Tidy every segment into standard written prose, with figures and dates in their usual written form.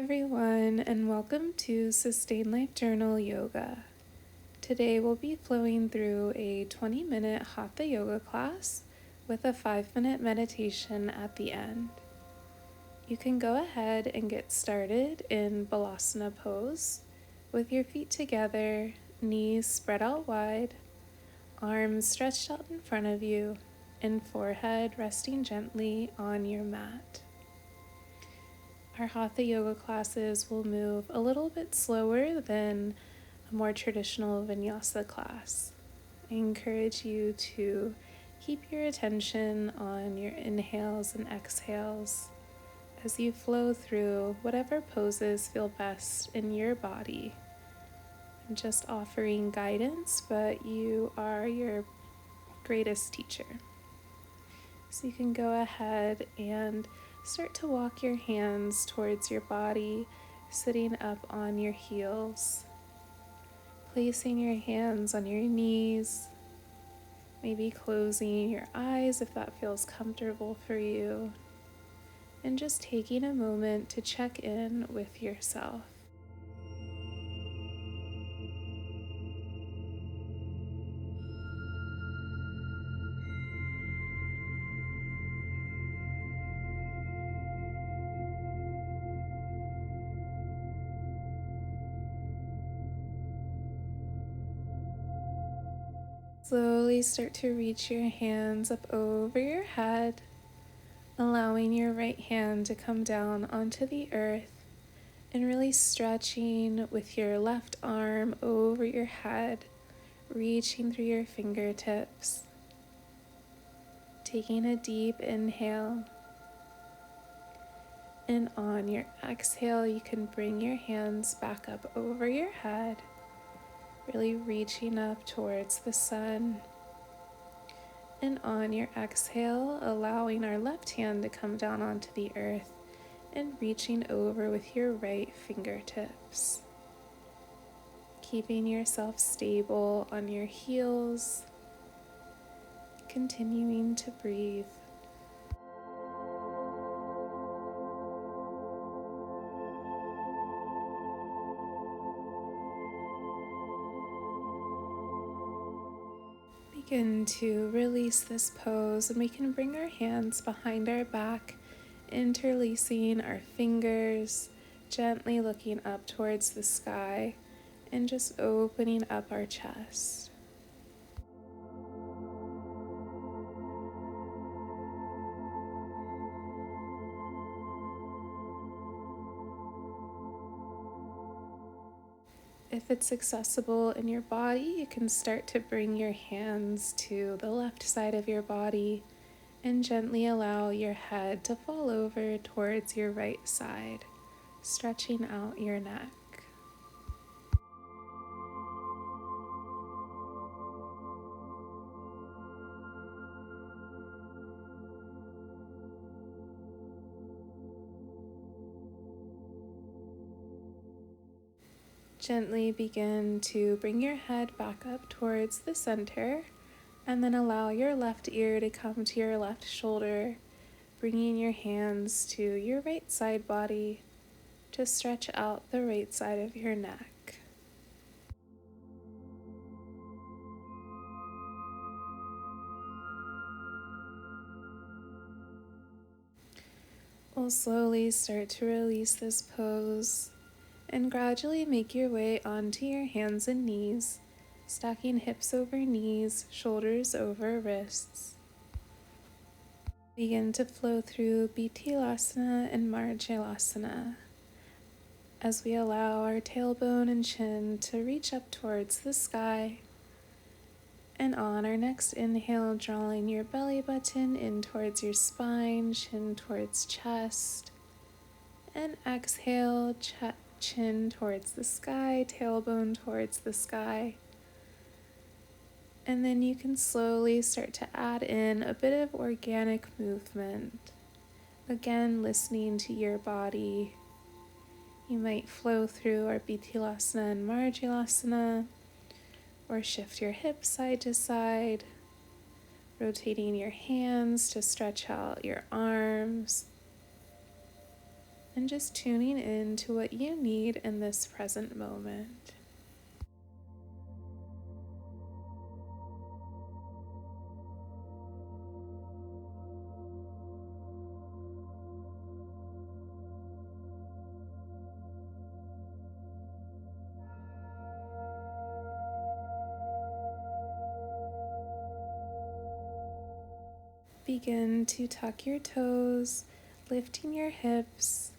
Everyone, and welcome to Sustain Life Journal Yoga. Today we'll be flowing through a 20-minute Hatha yoga class with a 5-minute meditation at the end. You can go ahead and get started in Balasana pose with your feet together, knees spread out wide, arms stretched out in front of you, and forehead resting gently on your mat. Our Hatha yoga classes will move a little bit slower than a more traditional vinyasa class. I encourage you to keep your attention on your inhales and exhales as you flow through whatever poses feel best in your body. I'm just offering guidance, but you are your greatest teacher. So you can go ahead and start to walk your hands towards your body, sitting up on your heels, placing your hands on your knees, maybe closing your eyes if that feels comfortable for you, and just taking a moment to check in with yourself. Slowly start to reach your hands up over your head, allowing your right hand to come down onto the earth and really stretching with your left arm over your head, reaching through your fingertips. Taking a deep inhale, and on your exhale, you can bring your hands back up over your head, really reaching up towards the sun. And on your exhale, allowing our left hand to come down onto the earth and reaching over with your right fingertips. Keeping yourself stable on your heels, continuing to breathe. Begin to release this pose, and we can bring our hands behind our back, interlacing our fingers, gently looking up towards the sky, and just opening up our chest. If it's accessible in your body, you can start to bring your hands to the left side of your body and gently allow your head to fall over towards your right side, stretching out your neck. Gently begin to bring your head back up towards the center, and then allow your left ear to come to your left shoulder, bringing your hands to your right side body to stretch out the right side of your neck. We'll slowly start to release this pose and gradually make your way onto your hands and knees, stacking hips over knees, shoulders over wrists. Begin to flow through Bitilasana and Marjalasana as we allow our tailbone and chin to reach up towards the sky. And on our next inhale, drawing your belly button in towards your spine, chin towards chest. And exhale, chin towards the sky, tailbone towards the sky. And then you can slowly start to add in a bit of organic movement. Again, listening to your body. You might flow through our Bitilasana and Marjalasana, or shift your hips side to side, rotating your hands to stretch out your arms, and just tuning in to what you need in this present moment. Begin to tuck your toes, lifting your hips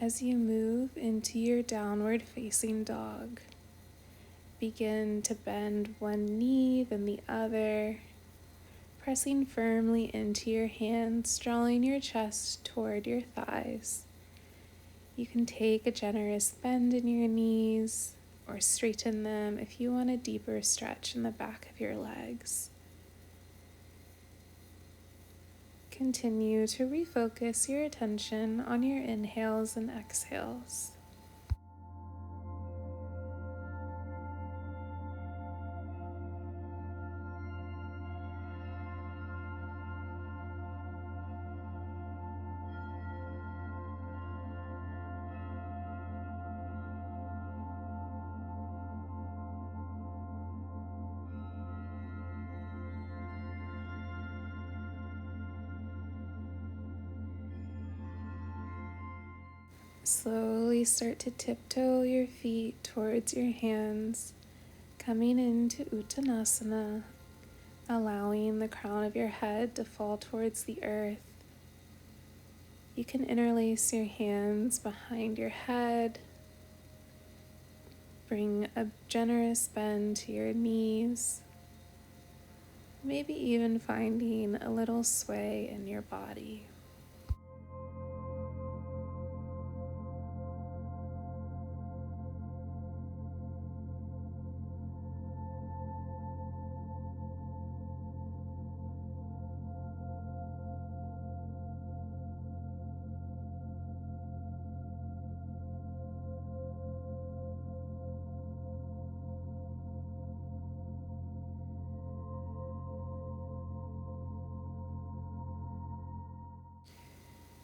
as you move into your downward facing dog. Begin to bend one knee, then the other, pressing firmly into your hands, drawing your chest toward your thighs. You can take a generous bend in your knees or straighten them if you want a deeper stretch in the back of your legs. Continue to refocus your attention on your inhales and exhales. Slowly start to tiptoe your feet towards your hands, coming into Uttanasana, allowing the crown of your head to fall towards the earth. You can interlace your hands behind your head, bring a generous bend to your knees, maybe even finding a little sway in your body.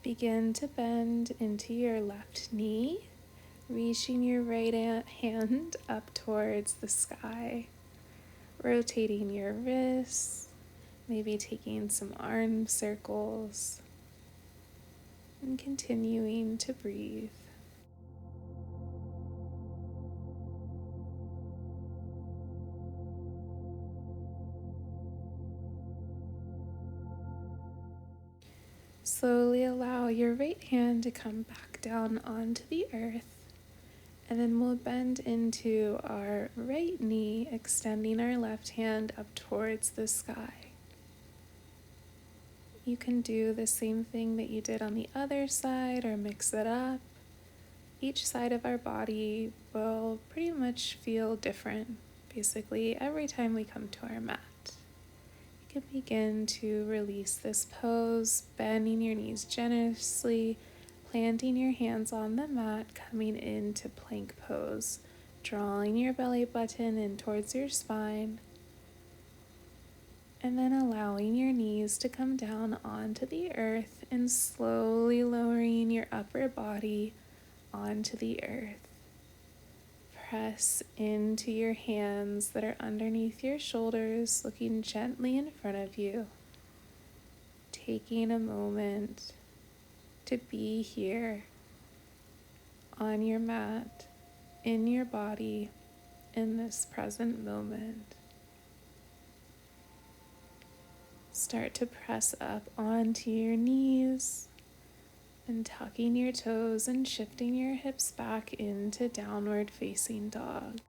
Begin to bend into your left knee, reaching your right hand up towards the sky, rotating your wrists, maybe taking some arm circles, and continuing to breathe. Slowly allow your right hand to come back down onto the earth, and then we'll bend into our right knee, extending our left hand up towards the sky. You can do the same thing that you did on the other side or mix it up. Each side of our body will pretty much feel different, basically, every time we come to our mat. You can begin to release this pose, bending your knees generously, planting your hands on the mat, coming into plank pose, drawing your belly button in towards your spine, and then allowing your knees to come down onto the earth and slowly lowering your upper body onto the earth. Press into your hands that are underneath your shoulders, looking gently in front of you, taking a moment to be here on your mat, in your body, in this present moment. Start to press up onto your knees and tucking your toes and shifting your hips back into downward facing dog.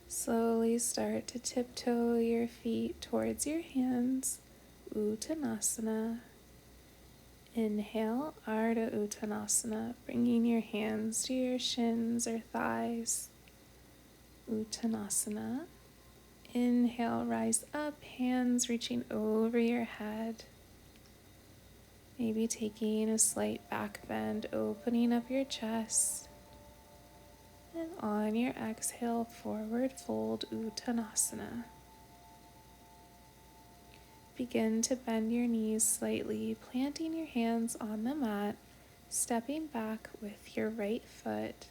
Slowly start to tiptoe your feet towards your hands, Uttanasana. Inhale, Ardha Uttanasana, bringing your hands to your shins or thighs. Uttanasana. Inhale, rise up, hands reaching over your head. Maybe taking a slight back bend, opening up your chest. And on your exhale, forward fold Uttanasana. Begin to bend your knees slightly, planting your hands on the mat, stepping back with your right foot,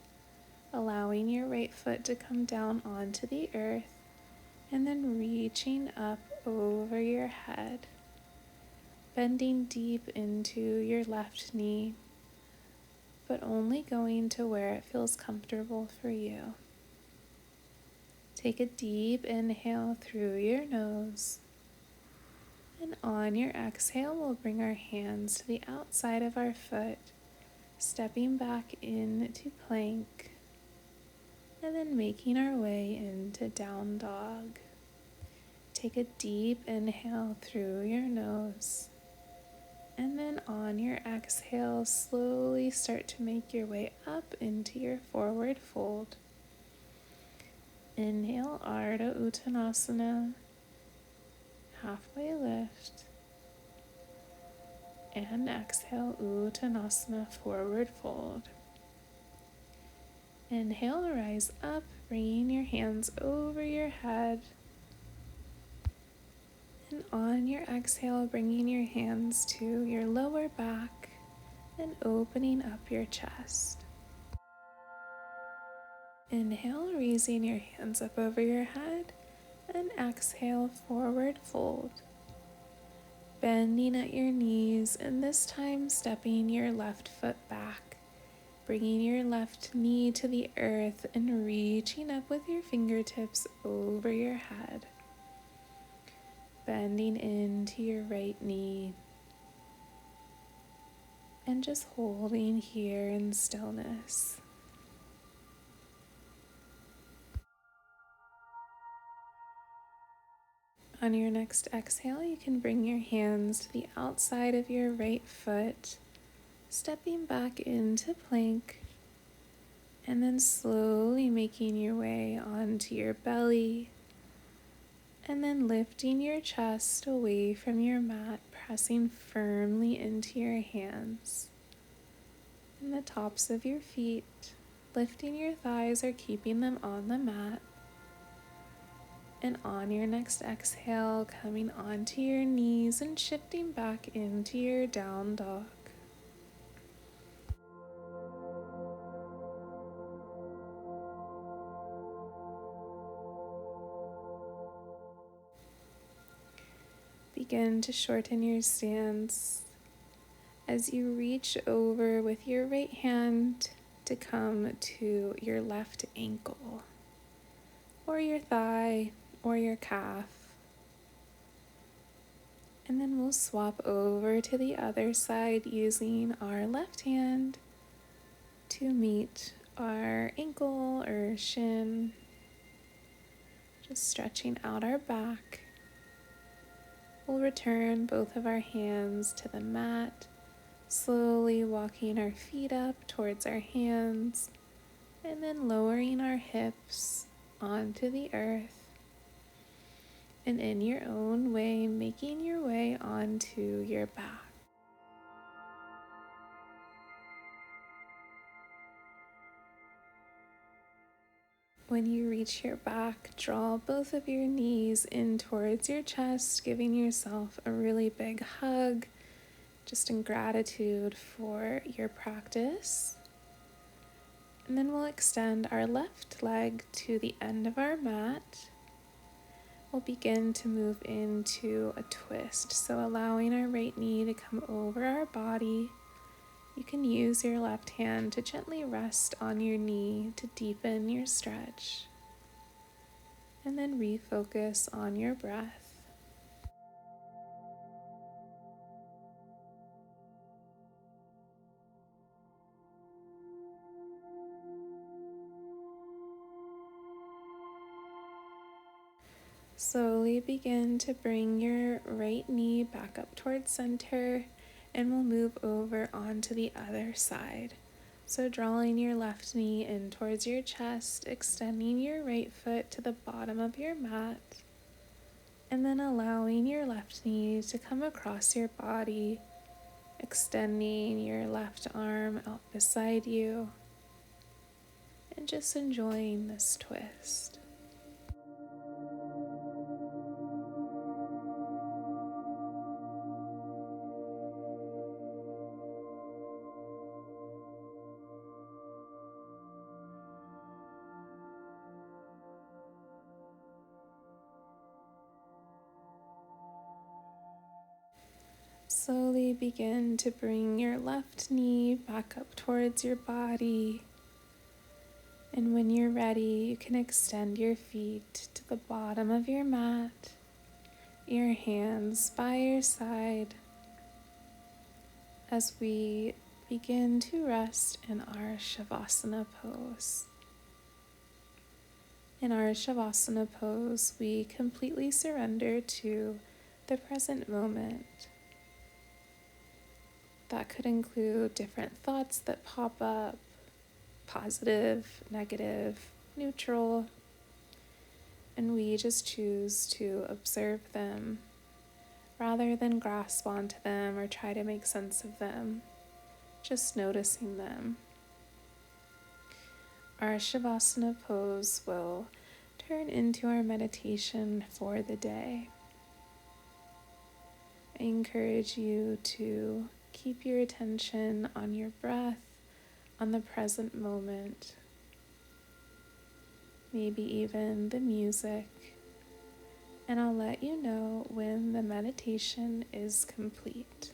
allowing your right foot to come down onto the earth, and then reaching up over your head, bending deep into your left knee, but only going to where it feels comfortable for you. Take a deep inhale through your nose. And on your exhale, we'll bring our hands to the outside of our foot, stepping back into plank, and then making our way into down dog. Take a deep inhale through your nose, and then on your exhale, slowly start to make your way up into your forward fold. Inhale, Ardha Uttanasana, halfway lift, and exhale, Uttanasana, forward fold. Inhale, rise up, bringing your hands over your head, and on your exhale, bringing your hands to your lower back and opening up your chest. Inhale, raising your hands up over your head, and exhale, forward fold. Bending at your knees, and this time stepping your left foot back, bringing your left knee to the earth and reaching up with your fingertips over your head. Bending into your right knee, and just holding here in stillness. On your next exhale, you can bring your hands to the outside of your right foot, stepping back into plank, and then slowly making your way onto your belly, and then lifting your chest away from your mat, pressing firmly into your hands and the tops of your feet, lifting your thighs or keeping them on the mat. And on your next exhale, coming onto your knees and shifting back into your down dog. Begin to shorten your stance as you reach over with your right hand to come to your left ankle, or your thigh, or your calf. And then we'll swap over to the other side using our left hand to meet our ankle or shin, just stretching out our back. We'll return both of our hands to the mat, slowly walking our feet up towards our hands, and then lowering our hips onto the earth. And in your own way, making your way onto your back. When you reach your back, draw both of your knees in towards your chest, giving yourself a really big hug, just in gratitude for your practice. And then we'll extend our left leg to the end of our mat. We'll begin to move into a twist, so allowing our right knee to come over our body. You can use your left hand to gently rest on your knee to deepen your stretch. And then refocus on your breath. Slowly begin to bring your right knee back up towards center, and we'll move over onto the other side. So drawing your left knee in towards your chest, extending your right foot to the bottom of your mat, and then allowing your left knee to come across your body, extending your left arm out beside you, and just enjoying this twist. Slowly begin to bring your left knee back up towards your body. And when you're ready, you can extend your feet to the bottom of your mat, your hands by your side, as we begin to rest in our Shavasana pose. In our Shavasana pose, we completely surrender to the present moment. That could include different thoughts that pop up, positive, negative, neutral, and we just choose to observe them rather than grasp onto them or try to make sense of them, just noticing them. Our Shavasana pose will turn into our meditation for the day. I encourage you to keep your attention on your breath, on the present moment, maybe even the music, and I'll let you know when the meditation is complete.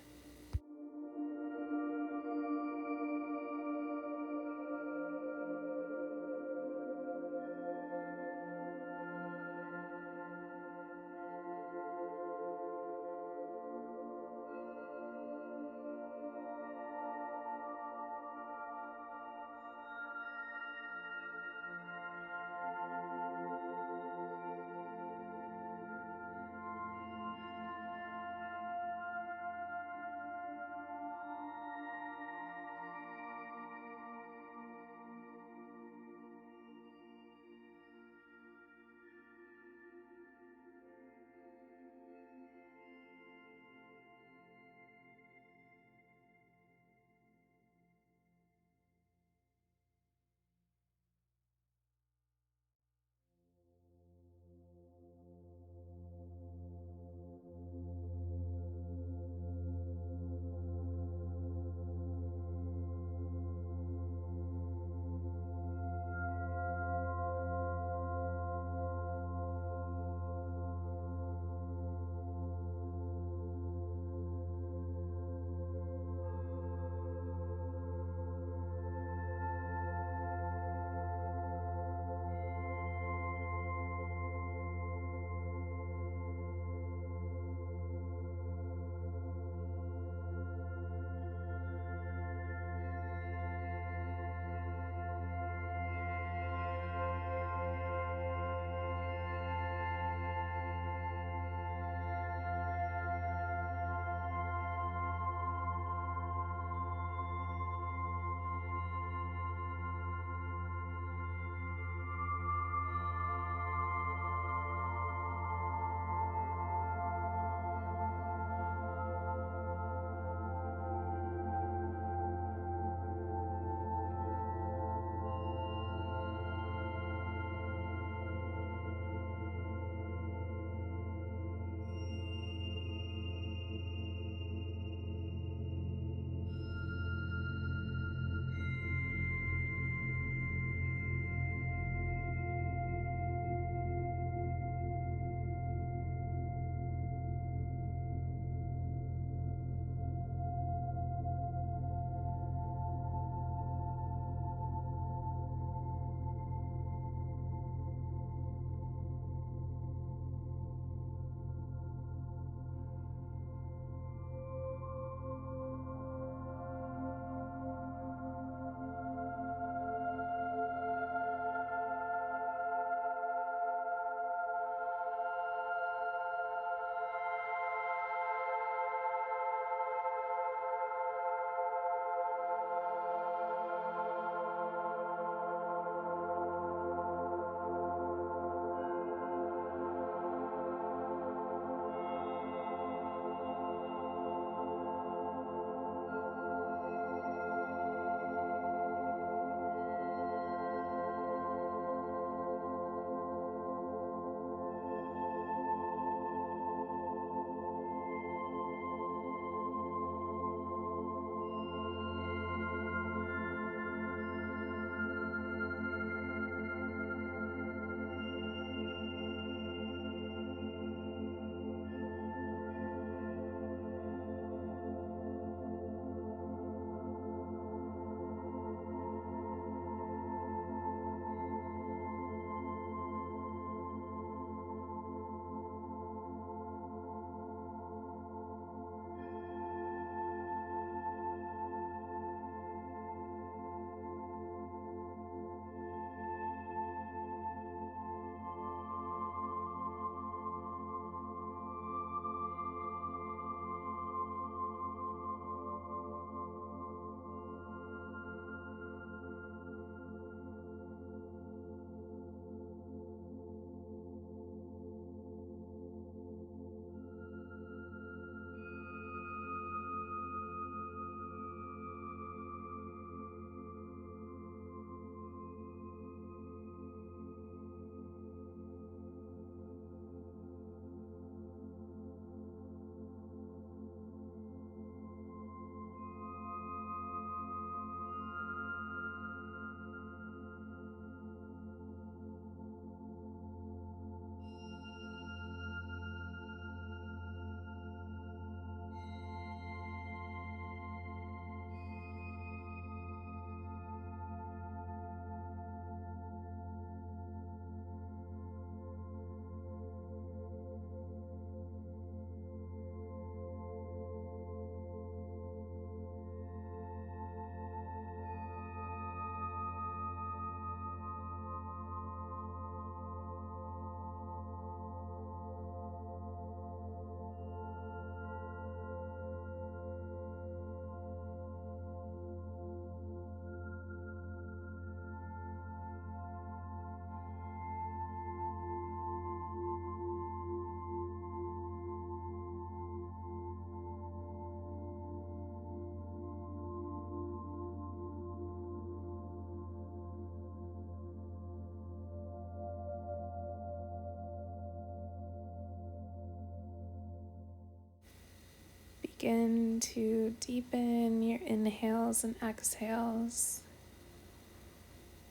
begin to deepen your inhales and exhales,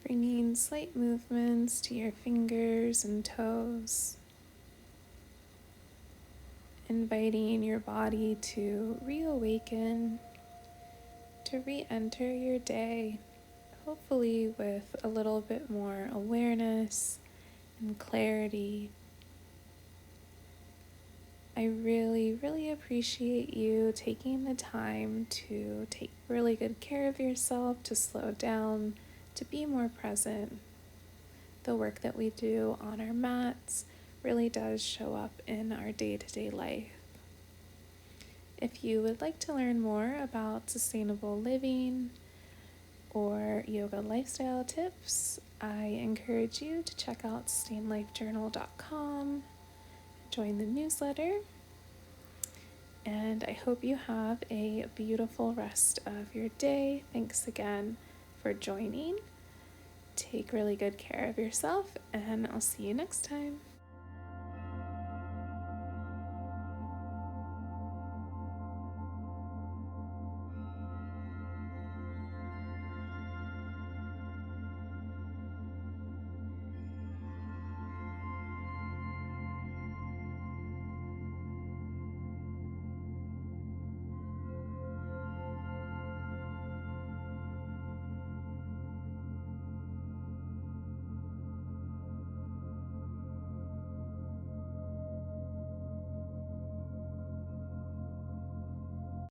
bringing slight movements to your fingers and toes, inviting your body to reawaken, to re-enter your day, hopefully with a little bit more awareness and clarity. I really, really appreciate you taking the time to take really good care of yourself, to slow down, to be more present. The work that we do on our mats really does show up in our day-to-day life. If you would like to learn more about sustainable living or yoga lifestyle tips, I encourage you to check out sustainlifejournal.com, join the newsletter, and I hope you have a beautiful rest of your day. Thanks again for joining. Take really good care of yourself, and I'll see you next time.